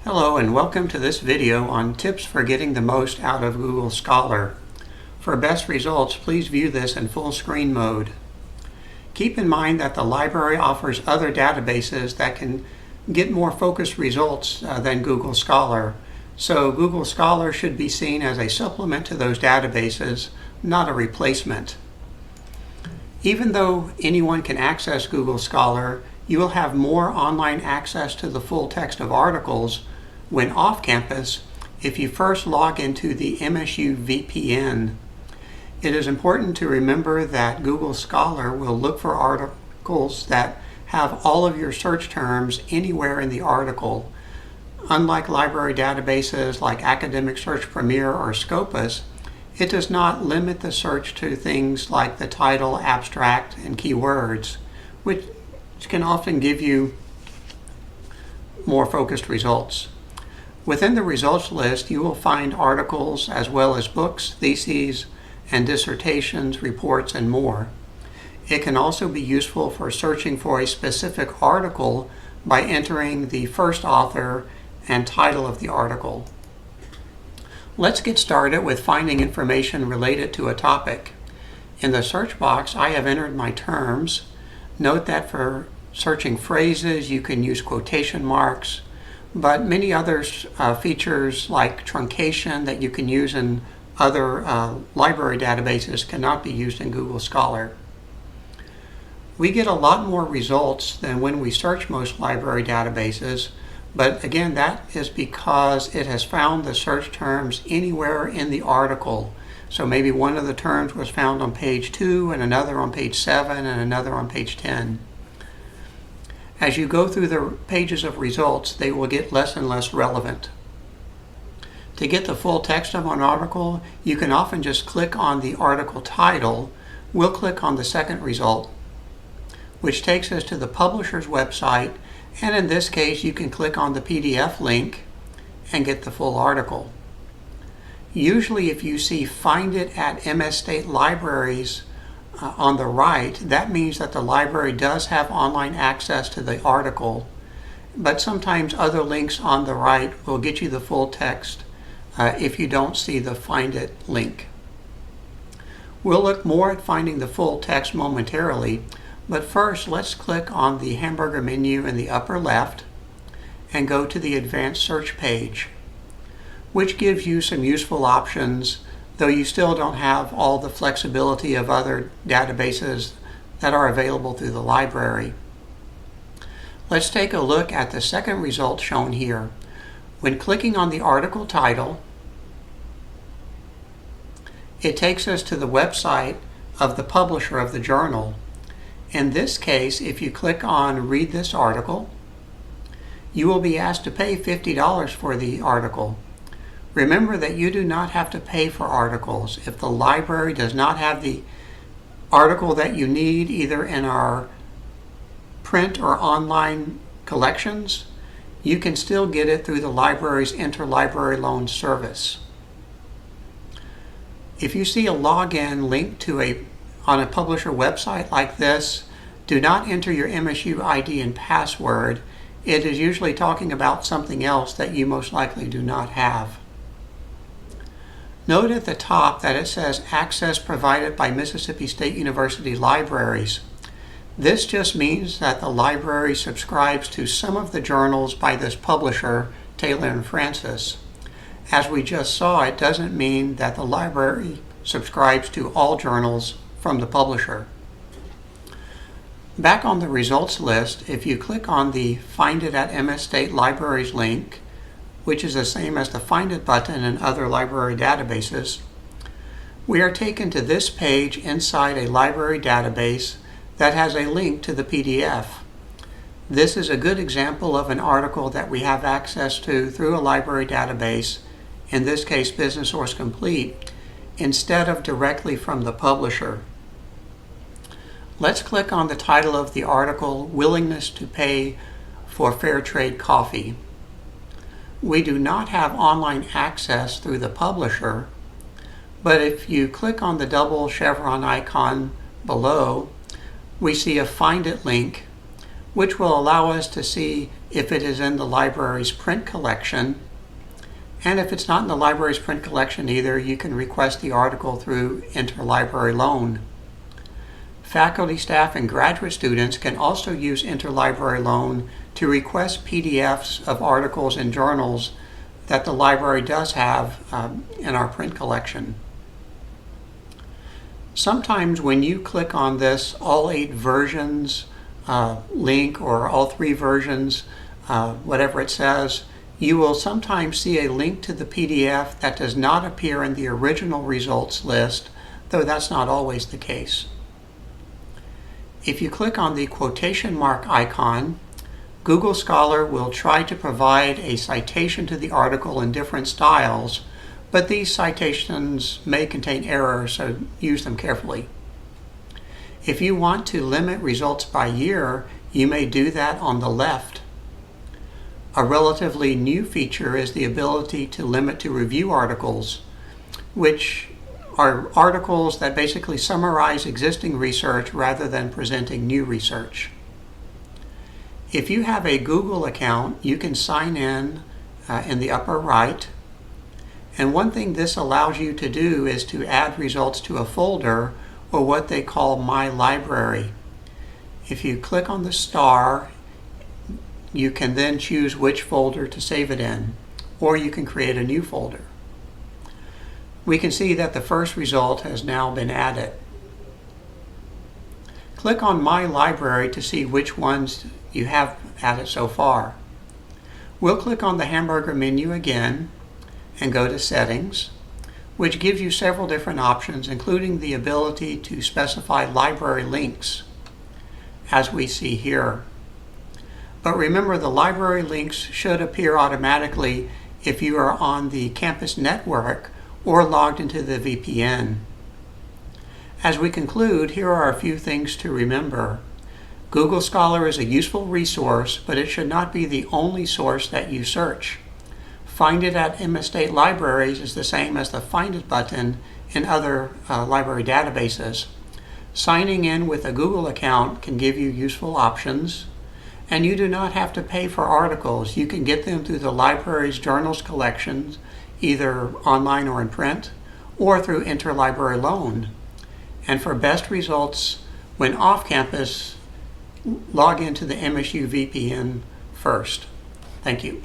Hello and welcome to this video on tips for getting the most out of Google Scholar. For best results, please view this in full screen mode. Keep in mind that the library offers other databases that can get more focused results than Google Scholar. So Google Scholar should be seen as a supplement to those databases, not a replacement. Even though anyone can access Google Scholar, you will have more online access to the full text of articles when off campus if you first log into the MSU VPN. It is important to remember that Google Scholar will look for articles that have all of your search terms anywhere in the article. Unlike library databases like Academic Search Premier or Scopus, it does not limit the search to things like the title, abstract, and keywords, which can often give you more focused results. Within the results list, you will find articles as well as books, theses, and dissertations, reports, and more. It can also be useful for searching for a specific article by entering the first author and title of the article. Let's get started with finding information related to a topic. In the search box, I have entered my terms. Note that for searching phrases, you can use quotation marks, but many other features like truncation that you can use in other library databases cannot be used in Google Scholar. We get a lot more results than when we search most library databases, but again, that is because it has found the search terms anywhere in the article. So maybe one of the terms was found on page 2 and another on page 7 and another on page 10. As you go through the pages of results, they will get less and less relevant. To get the full text of an article, you can often just click on the article title. We'll click on the second result, which takes us to the publisher's website, and in this case, you can click on the PDF link and get the full article. Usually, if you see Find It at MS State Libraries on the right, that means that the library does have online access to the article, but sometimes other links on the right will get you the full text if you don't see the Find It link. We'll look more at finding the full text momentarily, but first let's click on the hamburger menu in the upper left and go to the Advanced Search page, which gives you some useful options, though you still don't have all the flexibility of other databases that are available through the library. Let's take a look at the second result shown here. When clicking on the article title, it takes us to the website of the publisher of the journal. In this case, if you click on Read this article, you will be asked to pay $50 for the article. Remember that you do not have to pay for articles. If the library does not have the article that you need, either in our print or online collections, you can still get it through the library's interlibrary loan service. If you see a login link to on a publisher website like this, do not enter your MSU ID and password. It is usually talking about something else that you most likely do not have. Note at the top that it says access provided by Mississippi State University Libraries. This just means that the library subscribes to some of the journals by this publisher, Taylor and Francis. As we just saw, it doesn't mean that the library subscribes to all journals from the publisher. Back on the results list, if you click on the Find It at MS State Libraries link, which is the same as the Find It button in other library databases, we are taken to this page inside a library database that has a link to the PDF. This is a good example of an article that we have access to through a library database, in this case Business Source Complete, instead of directly from the publisher. Let's click on the title of the article, Willingness to Pay for Fair Trade Coffee. We do not have online access through the publisher, but if you click on the double chevron icon below, we see a Find It link, which will allow us to see if it is in the library's print collection. And if it's not in the library's print collection either, you can request the article through interlibrary loan. Faculty, staff, and graduate students can also use interlibrary loan to request PDFs of articles and journals that the library does have in our print collection. Sometimes when you click on this all 8 versions link, or all 3 versions, whatever it says, you will sometimes see a link to the PDF that does not appear in the original results list, though that's not always the case. If you click on the quotation mark icon, Google Scholar will try to provide a citation to the article in different styles, but these citations may contain errors, so use them carefully. If you want to limit results by year, you may do that on the left. A relatively new feature is the ability to limit to review articles, which are articles that basically summarize existing research rather than presenting new research. If you have a Google account, you can sign in the upper right. And one thing this allows you to do is to add results to a folder, or what they call My Library. If you click on the star, you can then choose which folder to save it in, or you can create a new folder. We can see that the first result has now been added. Click on My Library to see which ones you have added so far. We'll click on the hamburger menu again and go to Settings, which gives you several different options, including the ability to specify library links, as we see here. But remember, the library links should appear automatically if you are on the campus network or logged into the VPN. As we conclude, here are a few things to remember. Google Scholar is a useful resource, but it should not be the only source that you search. Find It at MS State Libraries is the same as the Find It button in other library databases. Signing in with a Google account can give you useful options, and you do not have to pay for articles. You can get them through the library's journals collections, either online or in print, or through interlibrary loan. And for best results when off campus, log into the MSU VPN first. Thank you.